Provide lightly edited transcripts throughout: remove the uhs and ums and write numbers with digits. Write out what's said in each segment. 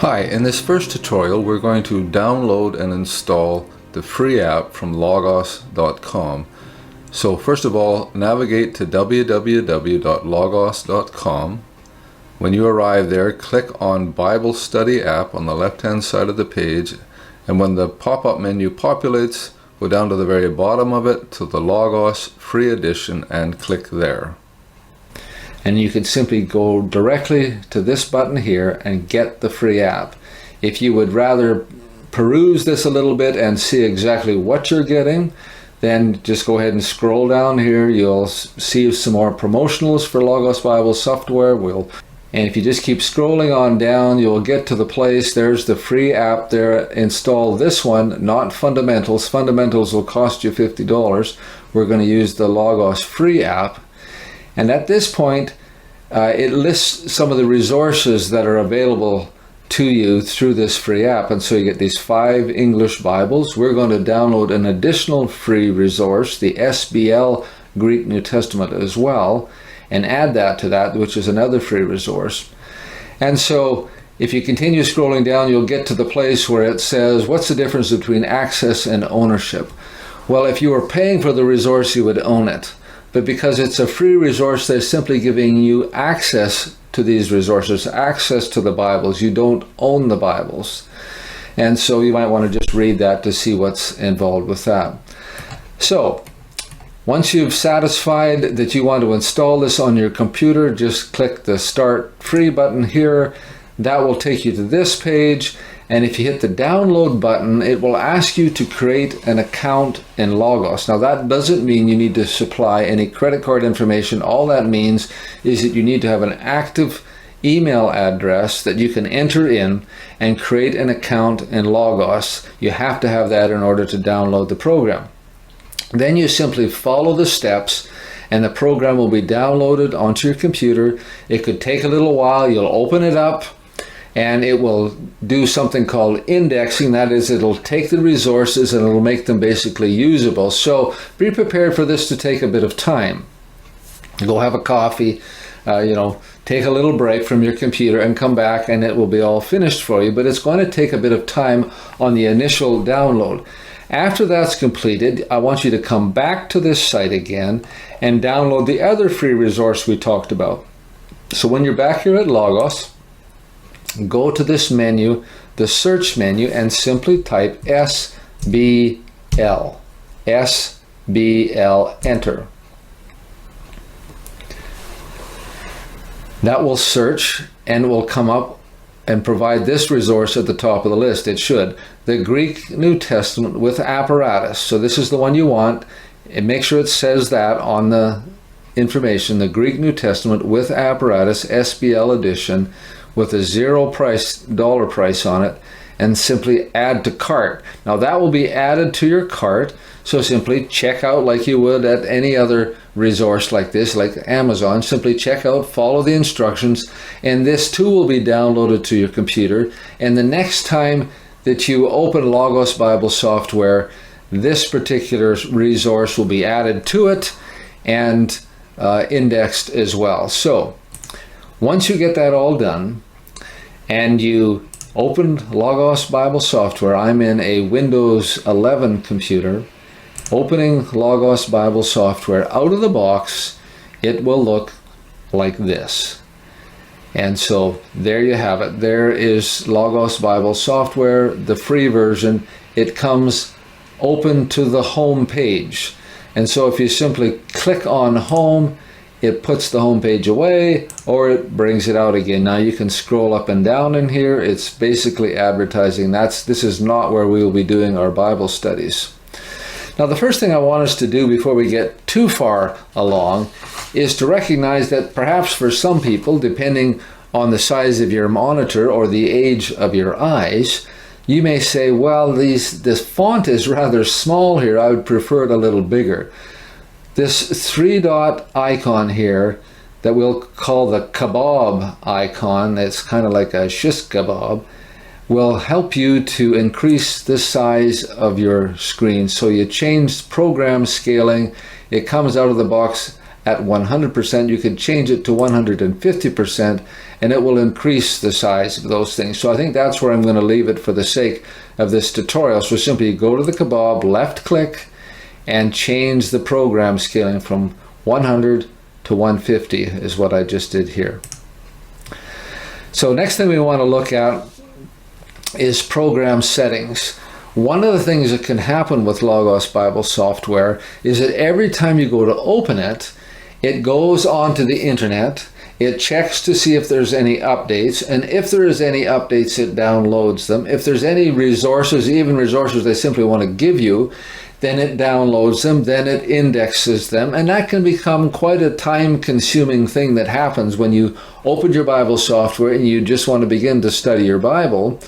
Hi, in this first tutorial we're going to download and install the free app from logos.com. So first of all, navigate to www.logos.com. When you arrive there, click on Bible Study App on the left hand side of the page, and when the pop-up menu populates, go down to the very bottom of it to the Logos Free Edition and click there. And you can simply go directly to this button here and get the free app. If you would rather peruse this a little bit and see exactly what you're getting, then just go ahead and scroll down here. You'll see some more promotionals for Logos Bible software. And if you just keep scrolling on down, you'll get to the place. There's the free app there. Install this one, not Fundamentals. Fundamentals will cost you $50. We're going to use the Logos free app. And at this point, it lists some of the resources that are available to you through this free app. And so you get these 5 English Bibles. We're going to download an additional free resource, the SBL Greek New Testament as well, and add that to that, which is another free resource. And so if you continue scrolling down, you'll get to the place where it says, what's the difference between access and ownership? Well, if you were paying for the resource, you would own it. But because it's a free resource, they're simply giving you access to these resources, access to the Bibles. You don't own the Bibles. And so you might want to just read that to see what's involved with that. So once you've satisfied that you want to install this on your computer, just click the Start Free button here. That will take you to this page. And if you hit the download button, it will ask you to create an account in Logos. Now that doesn't mean you need to supply any credit card information. All that means is that you need to have an active email address that you can enter in and create an account in Logos. You have to have that in order to download the program. Then you simply follow the steps and the program will be downloaded onto your computer. It could take a little while. You'll open it up and it will do something called indexing. That is, it'll take the resources and it'll make them basically usable. So be prepared for this to take a bit of time. Go have a coffee, take a little break from your computer and come back and it will be all finished for you. But it's going to take a bit of time on the initial download. After that's completed, I want you to come back to this site again and download the other free resource we talked about. So when you're back here at Logos, go to this menu, the search menu, and simply type SBL. SBL, enter. That will search and will come up and provide this resource at the top of the list. It should. The Greek New Testament with Apparatus. So this is the one you want. And make sure it says that on the information. The Greek New Testament with Apparatus, SBL edition, with a $0 price on it, and simply add to cart. Now that will be added to your cart, so simply check out like you would at any other resource like this, like Amazon. Simply check out, follow the instructions, and this too will be downloaded to your computer. And the next time that you open Logos Bible software, this particular resource will be added to it and indexed as well. So once you get that all done and you open Logos Bible software, I'm in a Windows 11 computer, opening Logos Bible software out of the box, it will look like this. And so there you have it. There is Logos Bible software, the free version. It comes open to the home page. And so if you simply click on home, it puts the home page away or it brings it out again. Now you can scroll up and down in here. It's basically advertising. This is not where we will be doing our Bible studies. Now the first thing I want us to do before we get too far along is to recognize that perhaps for some people, depending on the size of your monitor or the age of your eyes, you may say, well, this font is rather small here. I would prefer it a little bigger. This 3-dot icon here that we'll call the kebab icon, it's kind of like a shish kebab, will help you to increase the size of your screen. So you change program scaling. It comes out of the box at 100%. You can change it to 150%, and it will increase the size of those things. So I think that's where I'm going to leave it for the sake of this tutorial. So simply go to the kebab, left click, and change the program scaling from 100 to 150 is what I just did here. So next thing we want to look at is program settings. One of the things that can happen with Logos Bible software is that every time you go to open it, it goes onto the internet, it checks to see if there's any updates, and if there is any updates, it downloads them. If there's any resources, even resources they simply want to give you, then it downloads them, then it indexes them, and that can become quite a time-consuming thing that happens when you open your Bible software and you just want to begin to study your Bible,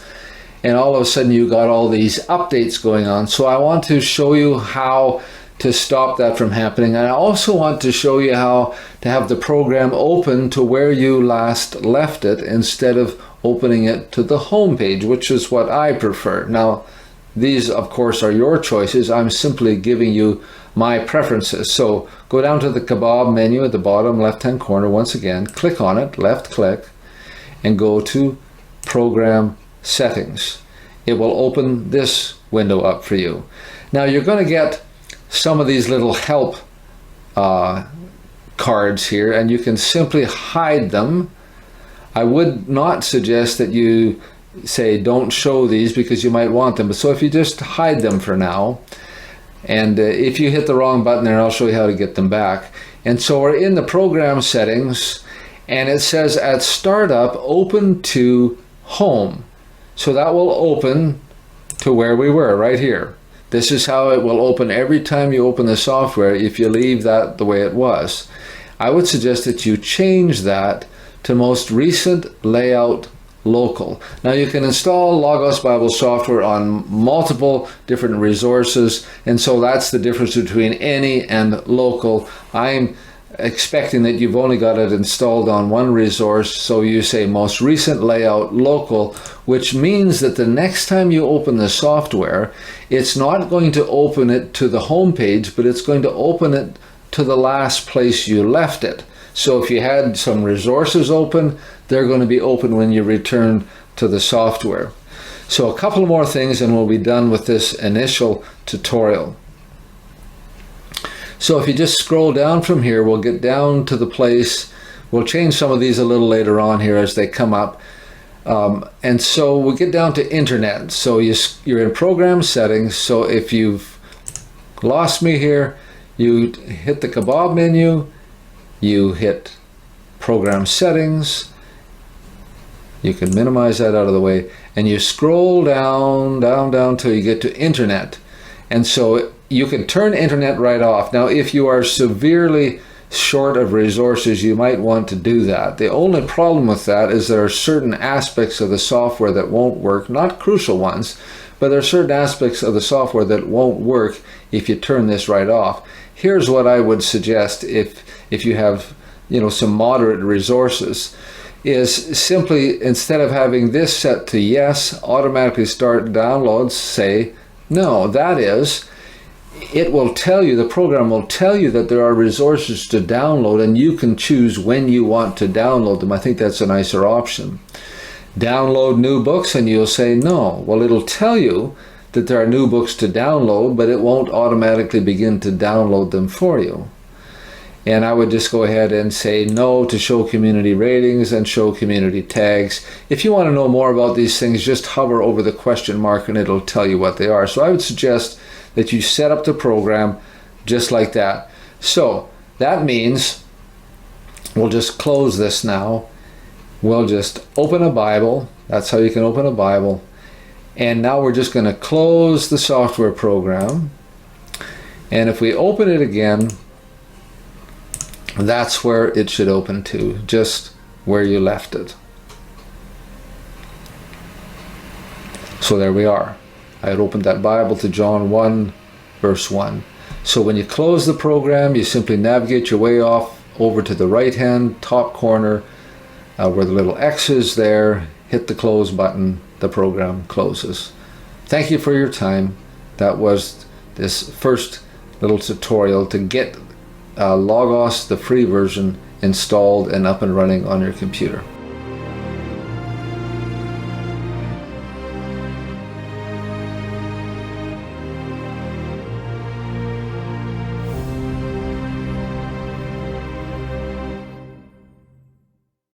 and all of a sudden you got all these updates going on. So I want to show you how to stop that from happening. And I also want to show you how to have the program open to where you last left it instead of opening it to the home page, which is what I prefer. Now, these, of course, are your choices. I'm simply giving you my preferences. So go down to the kebab menu at the bottom left-hand corner once again, click on it, left click, and go to Program Settings. It will open this window up for you. Now you're going to get some of these little help cards here, and you can simply hide them. I would not suggest that you say don't show these because you might want them, but so if you just hide them for now, and if you hit the wrong button there, I'll show you how to get them back. And so we're in the program settings, and it says at startup open to home. So that will open to where we were right here. This is how it will open every time you open the software if you leave that the way it was. I would suggest that you change that to most recent layout local. Now you can install Logos Bible software on multiple different resources, and so that's the difference between any and local. I'm expecting that you've only got it installed on one resource, so you say most recent layout local, which means that the next time you open the software, it's not going to open it to the home page, but it's going to open it to the last place you left it. So if you had some resources open, they're going to be open when you return to the software. So a couple more things and we'll be done with this initial tutorial. So if you just scroll down from here, we'll get down to the place, we'll change some of these a little later on here as they come up. And so we'll get down to internet. So you're in program settings. So if you've lost me here, you hit the kebab menu, you hit program settings, you can minimize that out of the way, and you scroll down, down till you get to internet. And so you can turn internet right off. Now, if you are severely short of resources, you might want to do that. The only problem with that is there are certain aspects of the software that won't work, not crucial ones, but there are certain aspects of the software that won't work if you turn this right off. Here's what I would suggest if you have, some moderate resources, is simply instead of having this set to yes, automatically start downloads, say no. That is, it will tell you, the program will tell you that there are resources to download, and you can choose when you want to download them. I think that's a nicer option. Download new books, and you'll say no. Well, it'll tell you that there are new books to download, but it won't automatically begin to download them for you. And I would just go ahead and say no to show community ratings and show community tags. If you want to know more about these things, just hover over the question mark and it'll tell you what they are. So I would suggest that you set up the program just like that. So that means we'll just close this now. We'll just open a Bible. That's how you can open a Bible. And now we're just going to close the software program. And if we open it again, that's where it should open to, just where you left it. So there we are. I had opened that Bible to John 1, verse 1. So when you close the program, you simply navigate your way off over to the right-hand top corner where the little X is there, hit the close button, the program closes. Thank you for your time. That was this first little tutorial to get Logos, the free version, installed and up and running on your computer.